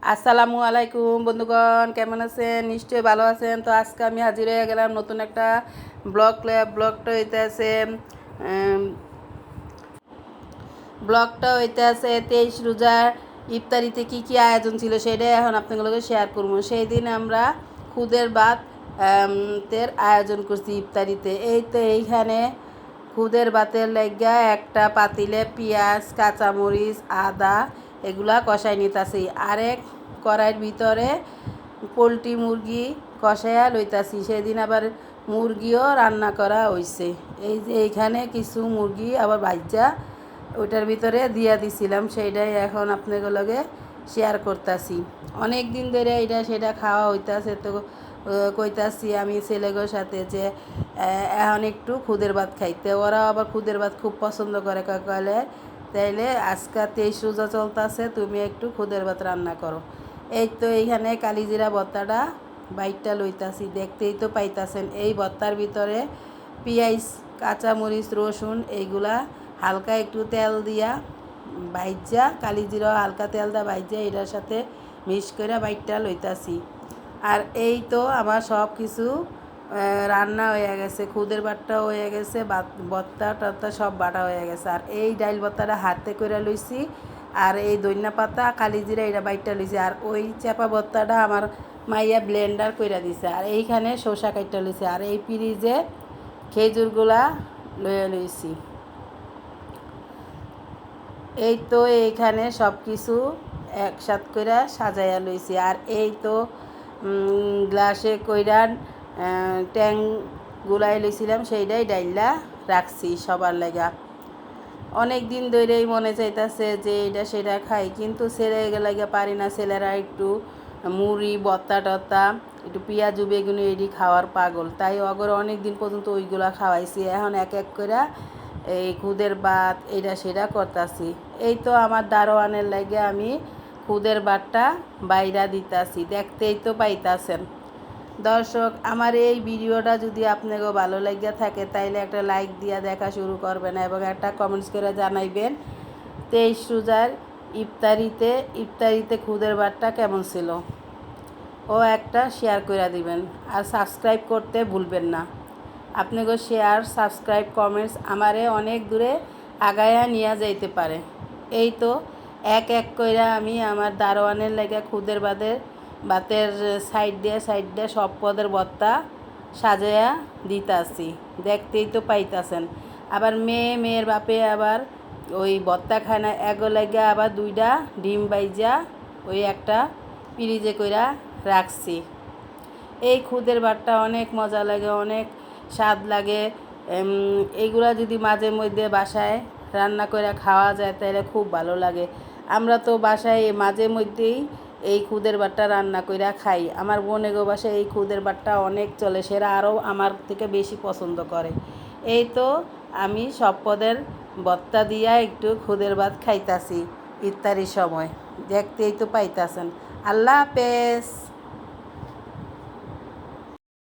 আসসালামু আলাইকুম বন্ধুগণ, কেমন আছেন? নিশ্চয়ই ভালো আছেন। তো আজকে আমি হাজির হয়ে গেলাম নতুন একটা ব্লগটা হইতে আছে 23 রোজার ইফতারিতে কি কি আয়োজন ছিল সেটাই এখন আপনাগুলোকে শেয়ার করবো। সেই দিন আমরা খুদের ভাত তের আয়োজন করছি ইফতারিতে। এই তো এইখানে খুদের ভাতের লাইগা একটা পাতিলে পেঁয়াজ, কাঁচামরিচ, আদা এগুলা কষাই নিতেছি। আরেক কড়াইয়ের ভিতরে পোলট্রি মুরগি কষাইয়া লইতাছি। সেদিন আবার মুরগিও রান্না করা হয়েছে। এই যে এইখানে কিছু মুরগি আবার ভাজ্যা ওইটার ভিতরে দিয়া দিছিলাম, সেইটাই এখন আপনাগুলোকে শেয়ার করতেছি। অনেক দিন ধরে এটা সেটা খাওয়া হইতাছে, তো কইতাছি আমি ছেলেগোর সাথে যে এখন একটু খুদের ভাত খাইতে। ওরা আবার খুদের ভাত খুব পছন্দ করে, কলে তাইলে আজকে 23 রোজা চলতেছে, তুমি একটু খুদের ভাত রান্না করো। এই তো এইখানে কালিজিরা ভর্তাটা বাইটটা লইতাছি, দেখতেই তো পাইতাছেন। এই ভর্তার ভিতরে পেঁয়াজ, কাঁচামরিচ, রসুন এইগুলা হালকা একটু তেল দিয়া ভাইজা, কালিজিরা হালকা তেল দা ভাইজা এটার সাথে মিক্স করে বাইটটা লইতাছি। আর এই তো আমার সব কিছু রান্না হয়ে গেছে, খুদের ভাতটাও হয়ে গেছে, ভর্তা টর্তা সব বাটা হয়ে গেছে। আর এই ডাইল ভর্তাটা হাতে করে লইছি, আর এই ধনিয়া পাতা কালিজিরা এটা বাইটটা লইছি। আর ওই চাপা ভর্তাটা আমার মাইয়া ব্লেন্ডার কইরা দিছে। আর এইখানে শসা কাইটটা লইছে। আর এই ফ্রিজে খেজুরগুলা লইয়া লইছি। এই তো এইখানে সব কিছু একসাথ করে সাজাইয়া লইছি। আর এই তো গ্লাসে কইরা ট্যাং গুলাই লইছিলাম, সেইটাই ডাইলা রাখছি সবার লাগা। অনেক দিন ধরেই মনে চাইতেছে যে এটা সেটা খাই, কিন্তু ছেলে লাগে পারি না। ছেলেরা একটু মুড়ি, ভর্তা টর্তা, একটু পেঁয়াজু বেগুনি এটি খাওয়ার পাগল, তাই অগর অনেক দিন পর্যন্ত ওইগুলা খাওয়াইছি। এখন এক এক করে এই খুদের ভাত এটা সেটা করতাছি। এই তো আমার দারোয়ানের লাগে আমি খুদের ভাতটা বাইরা দিতাছি, দেখতেই তো পাইতাছেন। দর্শক, আমার এই ভিডিওটা যদি আপনাকে ভালো লাগিয়া থাকে তাইলে একটা লাইক দিয়া দেখা শুরু করবেন এবং একটা কমেন্টস করে জানাইবেন 23 রোজার ইফতারিতে খুদের ভাতটা কেমন ছিল, ও একটা শেয়ার করে দিবেন। আর সাবস্ক্রাইব করতে ভুলবেন না। আপনাকে শেয়ার, সাবস্ক্রাইব, কমেন্টস আমারে অনেক দূরে আগায়া নিয়ে যাইতে পারে। এই তো এক এক কইরা আমি আমার দারোয়ানের লাগে খুদের ভাতের সাইড দিয়ে সব পদের ভর্তা সাজায়া দিতাছি, দেখতেই তো পাইতাছেন। আবার মেয়ের বাপে আবার ওই ভর্তা খায় না, এগো লাগে আবার 2টা ডিম বাইজা ওই একটা ফ্রিজে কইরা রাখছি। এই খুদের ভাতটা অনেক মজা লাগে, অনেক স্বাদ লাগে। এইগুলা যদি মাঝে মধ্যে বাসায় রান্না করে খাওয়া যায় তাহলে খুব ভালো লাগে। আমরা তো বাসায় মাঝে মধ্যেই এই খুদের ভাতটা রান্না করে খাই। আমার বোনেগো বাসায় এই খুদের ভাতটা অনেক চলে, সেরা আরও আমার থেকে বেশি পছন্দ করে। এই তো আমি সব পদের ভর্তা দিয়া একটু খুদের ভাত খাইতাছি ইফতারির সময়, দেখতেই তো পাইতাছেন। আল্লাহ হাফেজ।